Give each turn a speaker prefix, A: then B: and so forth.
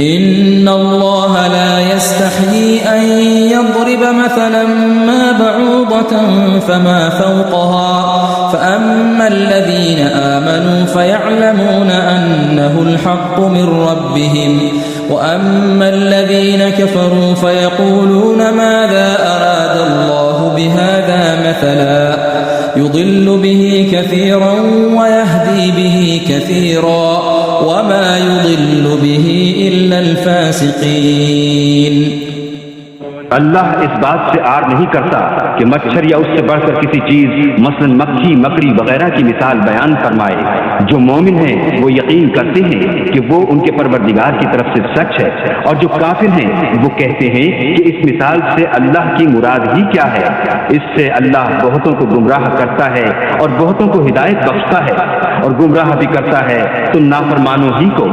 A: इन्नल्लाह ला यस्तही अन यضرब मसलन मा बऊदतन फमा फौक़हा फअम्मा अल्लज़ीन आमनू फयअलमून अन्नहुल हक़्क़ु मिर रब्बिहिम वअम्मा अल्लज़ीन कफ़रू फयक़ूलून माज़ा अरादल्लाहु बिहाज़ा मसला युदिल्लु बिही कसीरन वयहदी बिही कसीरा वमा युदिल्लु बिही इल्लल फासिकीन।
B: अल्लाह इस बात से आर नहीं करता कि मच्छर या उससे बढ़कर किसी चीज मसलन मक्खी मकड़ी वगैरह की मिसाल बयान फरमाए। जो मोमिन हैं वो यकीन करते हैं कि वो उनके परवरदिगार की तरफ से सच है, और जो काफिर हैं वो कहते हैं कि इस मिसाल से अल्लाह की मुराद ही क्या है। इससे अल्लाह बहुतों को गुमराह करता है और बहुतों को हिदायत बख्शता है, और गुमराह भी करता है तुम नाफरमानों ही को।